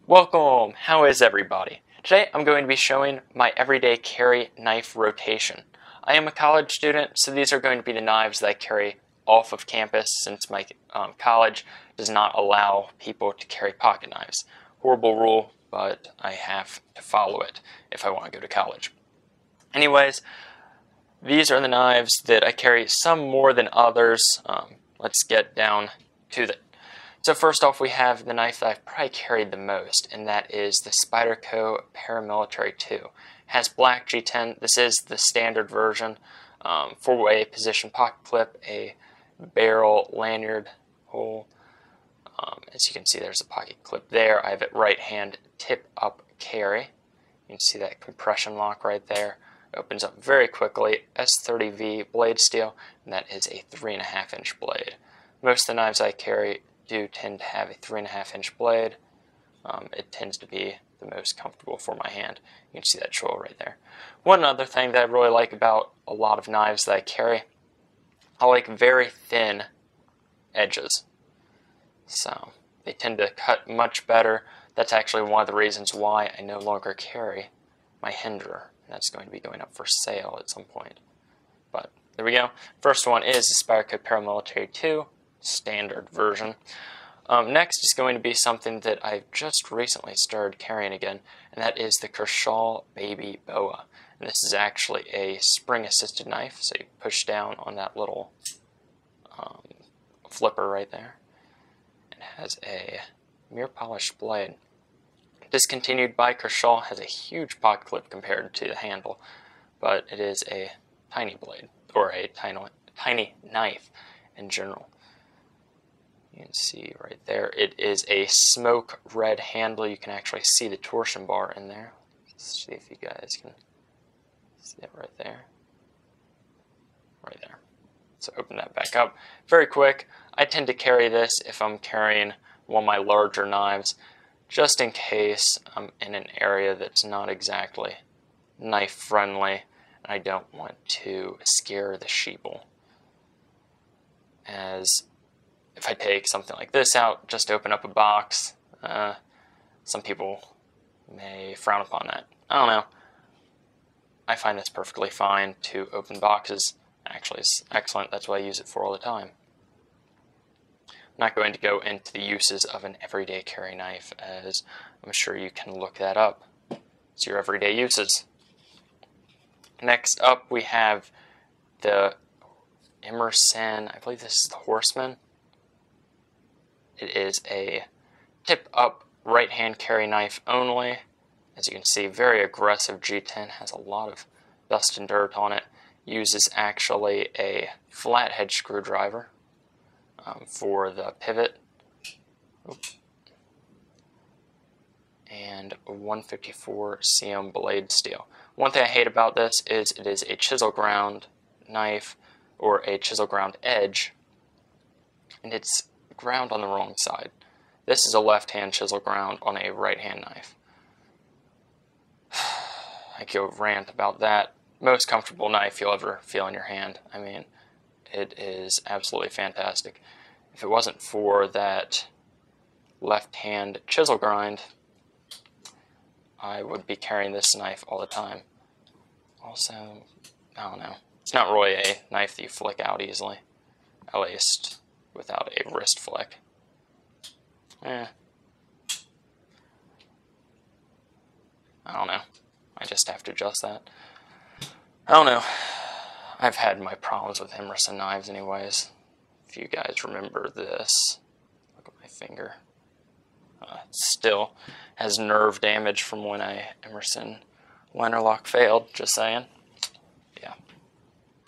Welcome! How is everybody? Today I'm going to be showing my everyday carry knife rotation. I am a college student, so these are going to be the knives that I carry off of campus since my college does not allow people to carry pocket knives. Horrible rule, but I have to follow it if I want to go to college. Anyways, these are the knives that I carry, some more than others. Let's get down to it. So first off, we have the knife that I've probably carried the most, and that is the Spyderco Paramilitary 2. It has black G10. This is the standard version. 4-way position pocket clip, a barrel lanyard hole. As you can see, there's a pocket clip there. I have it right hand tip up carry. You can see that compression lock right there. It opens up very quickly. S30V blade steel, and that is a 3.5-inch blade. Most of the knives I carry do tend to have a 3.5-inch blade. It tends to be the most comfortable for my hand. You can see that choil right there. One other thing that I really like about a lot of knives that I carry, I like very thin edges. So they tend to cut much better. That's actually one of the reasons why I no longer carry my Hinderer. That's going to be going up for sale at some point. But there we go. First one is the Spyderco Paramilitary 2. Standard version. Next is going to be something that I've just recently started carrying again, and that is the Kershaw Baby Boa. And this is actually a spring-assisted knife, so you push down on that little flipper right there. It has a mirror polished blade. Discontinued by Kershaw, has a huge pocket clip compared to the handle, but it is a tiny blade, or a tiny knife in general. You can see right there, it is a smoke red handle. You can actually see the torsion bar in there. Let's see if you guys can see it right there. Right there. So open that back up. Very quick. I tend to carry this if I'm carrying one of my larger knives, just in case I'm in an area that's not exactly knife friendly, and I don't want to scare the sheeple. As if I take something like this out, just to open up a box, some people may frown upon that. I don't know. I find this perfectly fine to open boxes. Actually, it's excellent. That's what I use it for all the time. I'm not going to go into the uses of an everyday carry knife, as I'm sure you can look that up. It's your everyday uses. Next up, we have the Emerson, I believe this is the Horseman. It is a tip-up right-hand carry knife only. As you can see, very aggressive G10, has a lot of dust and dirt on it. Uses actually a flathead screwdriver for the pivot. And a 154 cm blade steel. One thing I hate about this is it is a chisel ground knife, or a chisel ground edge, and it's ground on the wrong side. This is a left-hand chisel ground on a right-hand knife. I could rant about that. Most comfortable knife you'll ever feel in your hand. I mean, it is absolutely fantastic. If it wasn't for that left-hand chisel grind, I would be carrying this knife all the time. Also, I don't know. It's not really a knife that you flick out easily, at least without a wrist flick. I don't know. I just have to adjust that. I don't know. I've had my problems with Emerson knives anyways. If you guys remember this, look at my finger. It still has nerve damage from when Emerson liner lock failed, just saying. Yeah.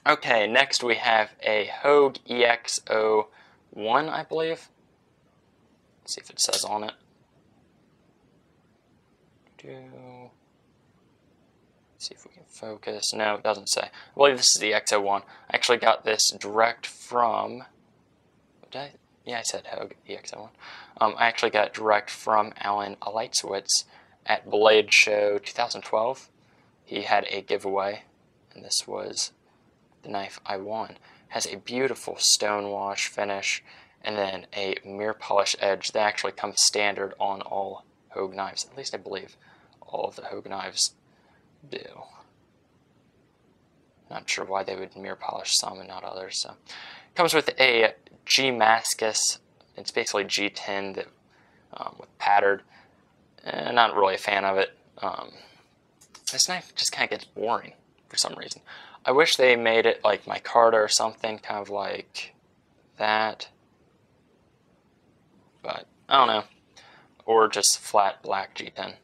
Okay, next we have a Hogue EX01, I believe. Let's see if it says on it. Let's see if we can focus. No, it doesn't say. I believe this is the X01. I actually got this direct from... Yeah, I said Hogue EX01. I actually got it direct from Alan Leitzwitz at Blade Show 2012. He had a giveaway, and this was the knife I won. It has a beautiful stone wash finish, and then a mirror polish edge that actually comes standard on all Hogue knives. At least I believe all of the Hogue knives do. Not sure why they would mirror polish some and not others. So, comes with a G-Mascus. It's basically G10 that with patterned. Not really a fan of it. This knife just kind of gets boring for some reason. I wish they made it like micarta or something, kind of like that. But I don't know. Or just flat black G10.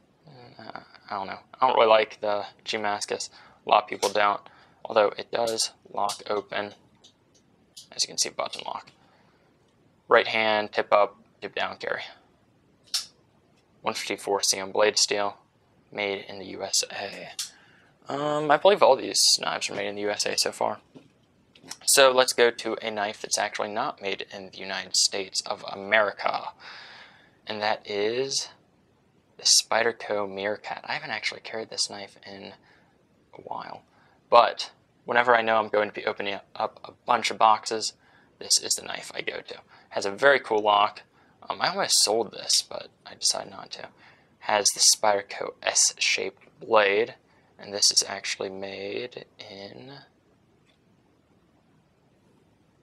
I don't know. I don't really like the G-Mascus. A lot of people don't. Although it does lock open. As you can see, button lock. Right hand, tip up, tip down carry. 154 CM blade steel, made in the USA. I believe all these knives are made in the USA so far. So let's go to a knife that's actually not made in the United States of America. And that is the Spyderco Meerkat. I haven't actually carried this knife in a while. But whenever I know I'm going to be opening up a bunch of boxes, this is the knife I go to. Has a very cool lock. I almost sold this, but I decided not to. Has the Spyderco S-shaped blade, and this is actually made in,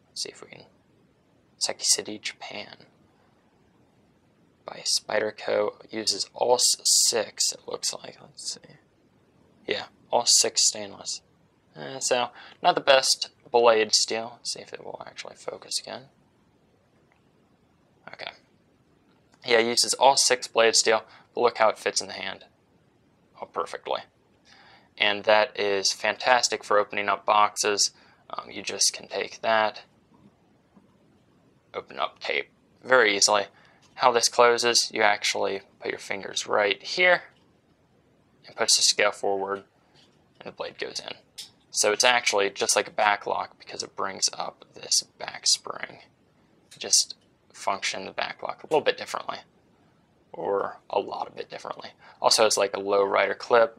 let's see if we can, Seki City, Japan. By Spyderco. Uses all 6, it looks like. Let's see. Yeah, all 6 stainless. So, not the best blade steel. Let's see if it will actually focus again. Okay. Yeah, it uses all 6 blade steel, but look how it fits in the hand. Oh, perfectly. And that is fantastic for opening up boxes. You just can take that, open up tape very easily. How this closes, you actually put your fingers right here and push the scale forward, and the blade goes in. So it's actually just like a back lock because it brings up this back spring. Just function the back lock a little bit differently, or a lot of bit differently. Also has like a low rider clip,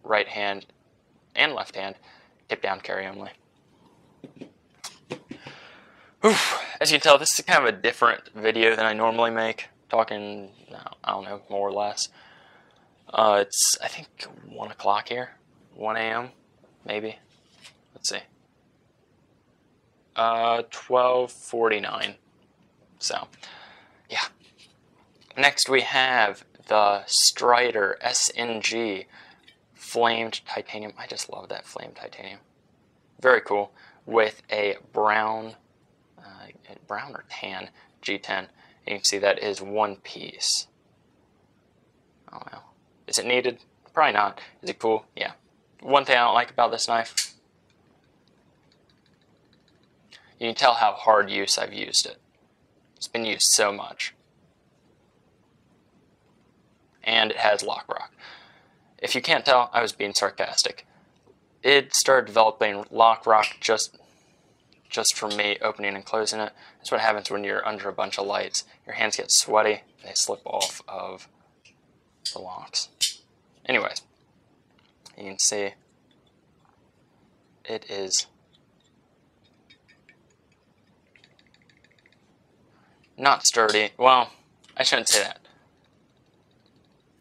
right hand and left hand, tip down carry only. As you can tell, this is kind of a different video than I normally make, talking, I don't know, more or less. It's, I think, 1 o'clock here, 1 a.m. maybe. Let's see. 12:49. So, yeah. Next we have the Strider SNG flamed titanium. I just love that flamed titanium. Very cool. With a brown or tan G10. And you can see that is one piece. I don't know. Is it needed? Probably not. Is it cool? Yeah. One thing I don't like about this knife, you can tell how hard use I've used it. It's been used so much. And it has lock rock. If you can't tell, I was being sarcastic. It started developing lock rock just from me opening and closing it. That's what happens when you're under a bunch of lights. Your hands get sweaty and they slip off of the locks. Anyways, you can see it is not sturdy. Well, I shouldn't say that.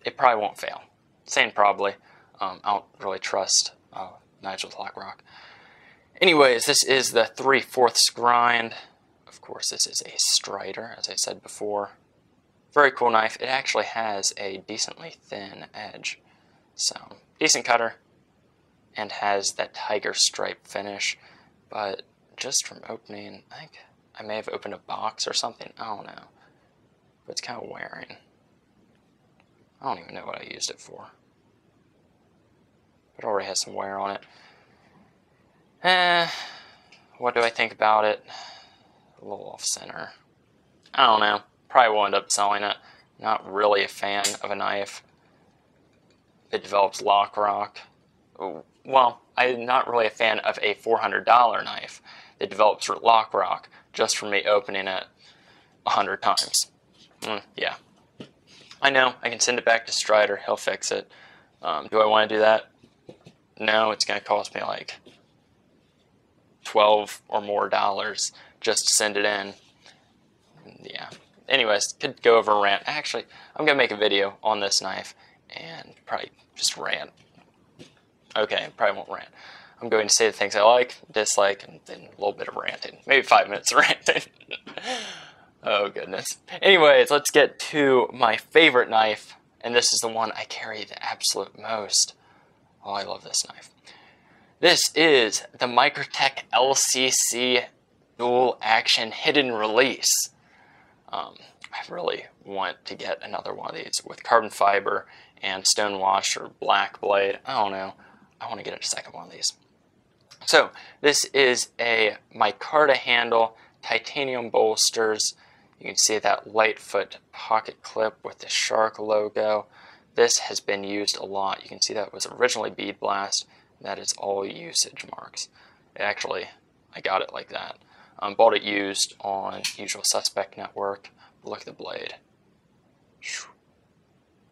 It probably won't fail. Saying probably. I don't really trust knives with lock rock. Anyways, this is the 3/4 grind. Of course, this is a Strider, as I said before. Very cool knife. It actually has a decently thin edge. So, decent cutter. And has that tiger stripe finish. But just from opening, I think I may have opened a box or something. I don't know. But it's kind of wearing. I don't even know what I used it for. But it already has some wear on it. What do I think about it? A little off center. I don't know. Probably will end up selling it. Not really a fan of a knife. It develops lock rock. Well, I'm not really a fan of a $400 knife that develops lock rock just from me opening it 100 times. Yeah. I know. I can send it back to Strider. He'll fix it. Do I want to do that? No, it's going to cost me like $12 or more just to send it in. Yeah, anyways, could go over a rant. Actually, I'm going to make a video on this knife and probably just rant. Okay, probably won't rant. I'm going to say the things I like, dislike, and then a little bit of ranting. Maybe 5 minutes of ranting. Oh, goodness. Anyways, let's get to my favorite knife, and this is the one I carry the absolute most. Oh, I love this knife. This is the Microtech LCC Dual Action Hidden Release. I really want to get another one of these with carbon fiber and stone wash or black blade. I don't know. I want to get a second one of these. So this is a micarta handle, titanium bolsters. You can see that Lightfoot pocket clip with the shark logo. This has been used a lot. You can see that was originally bead blast. That is all usage marks. Actually, I got it like that. Bought it used on Usual Suspect Network. Look at the blade.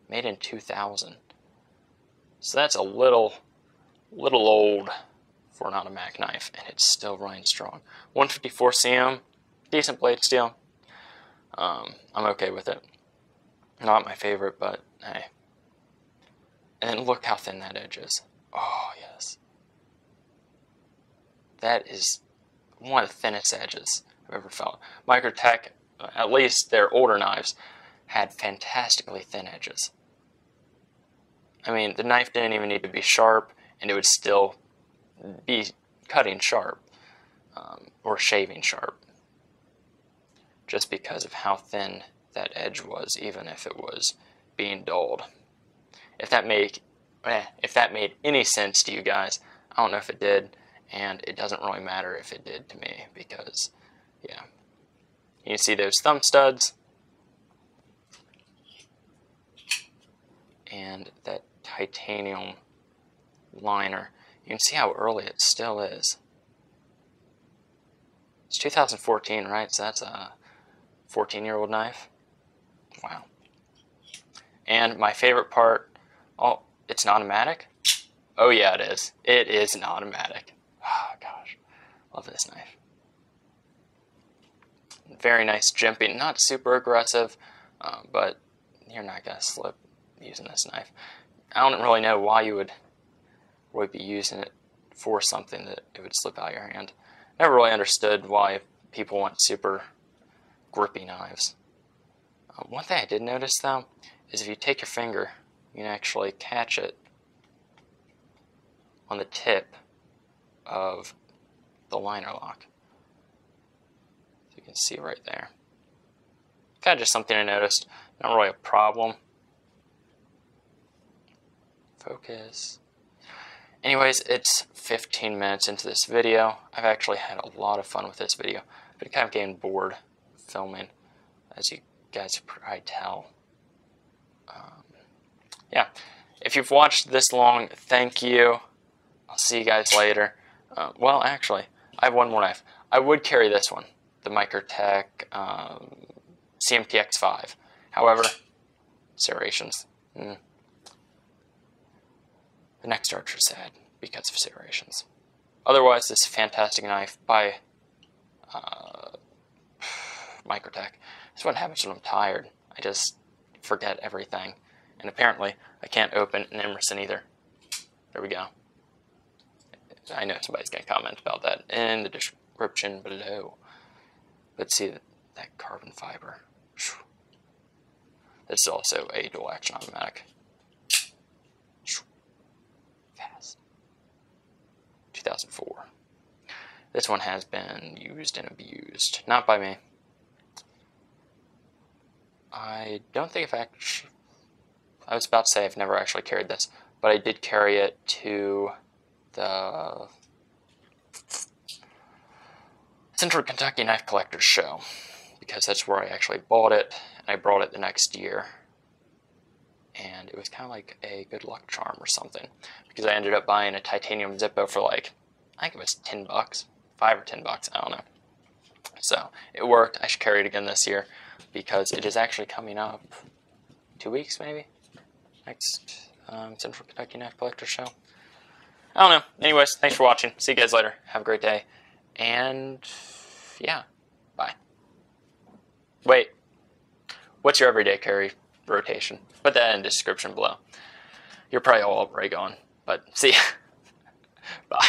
Made in 2000. So that's a little old for an automatic knife, and it's still running strong. 154 cm, decent blade steel. I'm okay with it. Not my favorite, but hey. And then look how thin that edge is. Oh, yes. That is one of the thinnest edges I've ever felt. Microtech, at least their older knives, had fantastically thin edges. I mean, the knife didn't even need to be sharp, and it would still be cutting sharp, or shaving sharp, just because of how thin that edge was, even if it was being dulled. If that made any sense to you guys, I don't know if it did, and it doesn't really matter if it did to me, because, yeah. You can see those thumb studs, and that titanium liner. You can see how early it still is. It's 2014, right? So that's a 14-year-old knife. Wow. And my favorite part, oh, it's an automatic? Oh yeah, it is. It is an automatic. Oh gosh, love this knife. Very nice jimping, not super aggressive, but you're not gonna slip using this knife. I don't really know why you would be using it for something that it would slip out of your hand. Never really understood why people want super grippy knives. One thing I did notice though is if you take your finger, you can actually catch it on the tip of the liner lock. So you can see right there. Kind of just something I noticed. Not really a problem. Focus. Anyways, it's 15 minutes into this video. I've actually had a lot of fun with this video. I've been kind of getting bored filming, as you guys can probably tell. Yeah, if you've watched this long, thank you. I'll see you guys later. Well, actually, I have one more knife. I would carry this one, the Microtech CMTX5. However, serrations. The thenextarcher is sad because of serrations. Otherwise, this fantastic knife by Microtech. This is what happens when I'm tired. I just forget everything. And apparently, I can't open an Emerson either. There we go. I know somebody's going to comment about that in the description below. But see that carbon fiber. This is also a dual action automatic. Fast. 2004. This one has been used and abused. Not by me. I don't think I've actually... I was about to say I've never actually carried this, but I did carry it to the Central Kentucky Knife Collectors Show, because that's where I actually bought it, and I brought it the next year. And it was kind of like a good luck charm or something, because I ended up buying a titanium Zippo for like, I think it was $10, $5 or $10, I don't know. So it worked. I should carry it again this year, because it is actually coming up 2 weeks maybe, next Central Kentucky Knife Collector Show. I don't know. Anyways, thanks for watching. See you guys later. Have a great day. And yeah, bye. Wait, What's your everyday carry rotation? Put that in the description below. You're probably all already gone, but see ya. Bye.